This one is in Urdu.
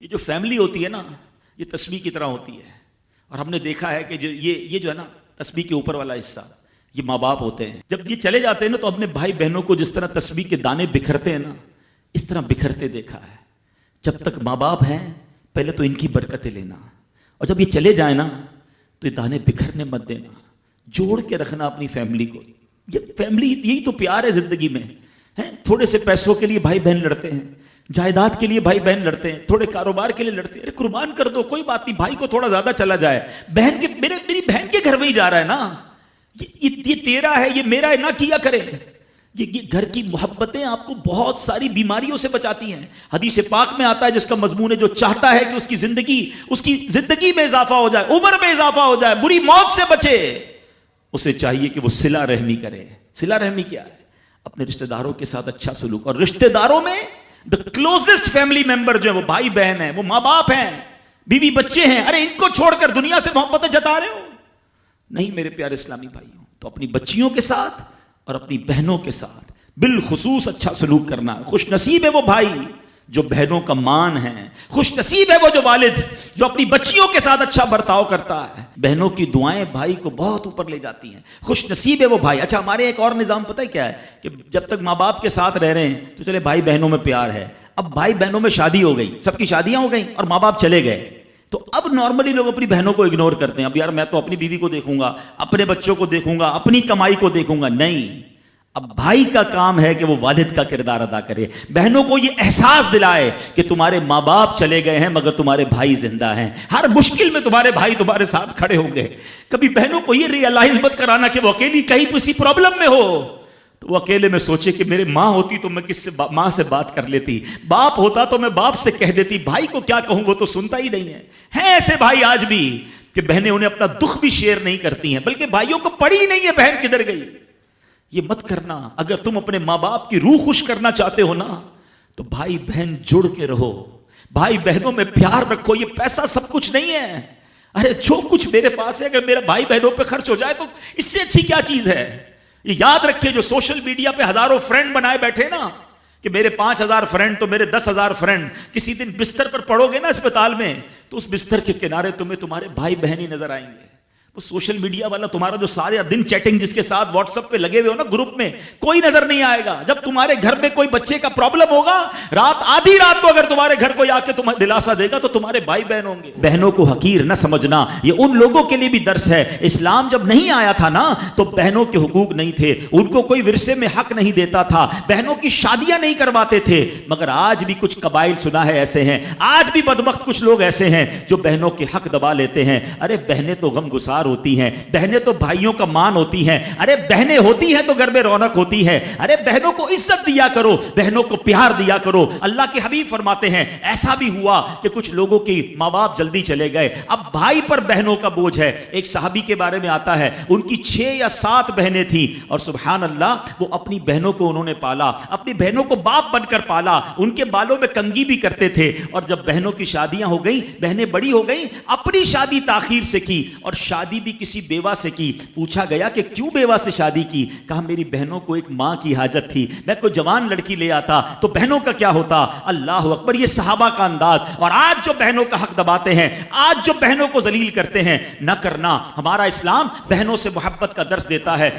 یہ جو فیملی ہوتی ہے نا، یہ تسبیح کی طرح ہوتی ہے. اور ہم نے دیکھا ہے کہ یہ جو ہے نا تسبیح کے اوپر والا حصہ، یہ ماں باپ ہوتے ہیں. جب یہ چلے جاتے ہیں نا تو اپنے بھائی بہنوں کو جس طرح تسبیح کے دانے بکھرتے ہیں نا، اس طرح بکھرتے دیکھا ہے. جب تک ماں باپ ہیں پہلے تو ان کی برکتیں لینا، اور جب یہ چلے جائیں نا تو یہ دانے بکھرنے مت دینا، جوڑ کے رکھنا اپنی فیملی کو. یہ فیملی یہی تو پیار ہے زندگی میں. تھوڑے سے پیسوں کے لیے بھائی بہن لڑتے ہیں، جائیداد کے لیے بھائی بہن لڑتے ہیں، تھوڑے کاروبار کے لیے لڑتے ہیں. ارے قربان کر دو، کوئی بات نہیں، بھائی کو تھوڑا زیادہ چلا جائے، بہن کے میری بہن کے گھر میں ہی جا رہا ہے نا، یہ تیرا ہے، یہ میرا ہے، نہ کیا کرے. یہ گھر کی محبتیں آپ کو بہت ساری بیماریوں سے بچاتی ہیں. حدیث پاک میں آتا ہے جس کا مضمون ہے جو چاہتا ہے کہ اس کی زندگی میں اضافہ ہو جائے، عمر میں اضافہ ہو جائے، بری موت سے بچے، اسے چاہیے کہ وہ صلہ رحمی کرے. صلہ رحمی کیا ہے؟ اپنے رشتہ داروں کے ساتھ اچھا سلوک. اور رشتہ داروں میں the closest family member جو ہے وہ بھائی بہن ہیں، وہ ماں باپ ہیں، بیوی بچے ہیں. ارے ان کو چھوڑ کر دنیا سے محبتیں جتا رہے ہو؟ نہیں میرے پیارے اسلامی بھائیوں. تو اپنی بچیوں کے ساتھ اور اپنی بہنوں کے ساتھ بالخصوص اچھا سلوک کرنا. خوش نصیب ہے وہ بھائی جو بہنوں کا مان ہے، خوش نصیب ہے وہ جو والد جو اپنی بچیوں کے ساتھ اچھا برتاؤ کرتا ہے. بہنوں کی دعائیں بھائی کو بہت اوپر لے جاتی ہیں. خوش نصیب ہے وہ بھائی. اچھا ہمارے ایک اور نظام پتہ ہے کیا ہے کہ جب تک ماں باپ کے ساتھ رہ رہے ہیں تو چلے بھائی بہنوں میں پیار ہے. اب بھائی بہنوں میں شادی ہو گئی، سب کی شادیاں ہو گئیں اور ماں باپ چلے گئے، تو اب نارملی لوگ اپنی بہنوں کو اگنور کرتے ہیں. اب یار میں تو اپنی بیوی کو دیکھوں گا، اپنے بچوں کو دیکھوں گا، اپنی کمائی کو دیکھوں گا. نہیں، اب بھائی کا کام ہے کہ وہ والد کا کردار ادا کرے. بہنوں کو یہ احساس دلائے کہ تمہارے ماں باپ چلے گئے ہیں مگر تمہارے بھائی زندہ ہیں، ہر مشکل میں تمہارے بھائی تمہارے ساتھ کھڑے ہوں گے. کبھی بہنوں کو یہ ریئلائز مت کرانا کہ وہ اکیلی کہیں کسی پرابلم میں ہو تو وہ اکیلے میں سوچے کہ میرے ماں ہوتی تو میں ماں سے بات کر لیتی، باپ ہوتا تو میں باپ سے کہہ دیتی، بھائی کو کیا کہوں وہ تو سنتا ہی نہیں ہے. ہیں ایسے بھائی آج بھی کہ بہنیں انہیں اپنا دکھ بھی شیئر نہیں کرتی ہیں، بلکہ بھائیوں کو پڑی ہی نہیں ہے بہن کدھر گئی. یہ مت کرنا. اگر تم اپنے ماں باپ کی روح خوش کرنا چاہتے ہو نا تو بھائی بہن جڑ کے رہو، بھائی بہنوں میں پیار رکھو. یہ پیسہ سب کچھ نہیں ہے. ارے جو کچھ میرے پاس ہے اگر میرا بھائی بہنوں پہ خرچ ہو جائے تو اس سے اچھی کیا چیز ہے. یہ یاد رکھے جو سوشل میڈیا پہ ہزاروں فرینڈ بنائے بیٹھے نا کہ میرے 5000 فرینڈ تو میرے 10,000 فرینڈ، کسی دن بستر پر پڑو گے نا اسپتال میں تو اس بستر کے کنارے تمہیں تمہارے بھائی بہن ہی نظر آئیں گے. وہ سوشل میڈیا والا تمہارا جو سارے دن چیٹنگ جس کے ساتھ واٹس ایپ پہ لگے ہوئے ہو نا گروپ میں، کوئی نظر نہیں آئے گا. جب تمہارے گھر میں کوئی بچے کا پرابلم ہوگا، آدھی رات کو اگر تمہارے گھر کوئی آ کے تمہیں دلاسا دے گا تو تمہارے بھائی بہن ہوں گے. بہنوں کو حقیر نہ سمجھنا، یہ ان لوگوں کے لیے بھی درس ہے. اسلام جب نہیں آیا تھا نا تو بہنوں کے حقوق نہیں تھے، ان کو کوئی ورثے میں حق نہیں دیتا تھا، بہنوں کی شادیاں نہیں کرواتے تھے. مگر آج بھی کچھ قبائل سنا ہے ایسے ہیں، آج بھی بدبخت کچھ لوگ ایسے ہیں جو بہنوں کے حق دبا لیتے ہیں. ارے بہنیں تو غم گسار ہوتی ہیں، بہنیں تو بھائیوں کا مان ہوتی ہیں. ارے بہنیں ہوتی ہیں تو گھر میں رونق ہوتی ہے. ارے بہنوں کو عزت دیا کرو، بہنوں کو پیار دیا کرو. اللہ کے حبیب فرماتے ہیں ایسا بھی ہوا کہ کچھ لوگوں کی ماں باپ جلدی چلے گئے، اب بھائی پر بہنوں کا بوجھ ہے. ایک صحابی کے بارے میں آتا ہے ان کی 6 یا 7 بہنیں تھیں اور سبحان اللہ وہ اپنی بہنوں کو انہوں نے پالا، اپنی بہنوں کو باپ بن کر پالا. ان کے بالوں میں کنگھی بھی کرتے تھے. اور جب بہنوں کی شادیاں ہو گئیں، بہنیں بڑی ہو گئیں، اپنی شادی تاخیر سے کی اور شادی بھی کسی بیوہ سے کی. پوچھا گیا کہ کیوں بیوہ سے شادی کی؟ کہا میری بہنوں کو ایک ماں کی حاجت تھی، میں کوئی جوان لڑکی لے آتا تو بہنوں کا کیا ہوتا. اللہ اکبر. یہ صحابہ کا انداز. اور آج جو بہنوں کا حق دباتے ہیں، آج جو بہنوں کو ذلیل کرتے ہیں، نہ کرنا. ہمارا اسلام بہنوں سے محبت کا درس دیتا ہے.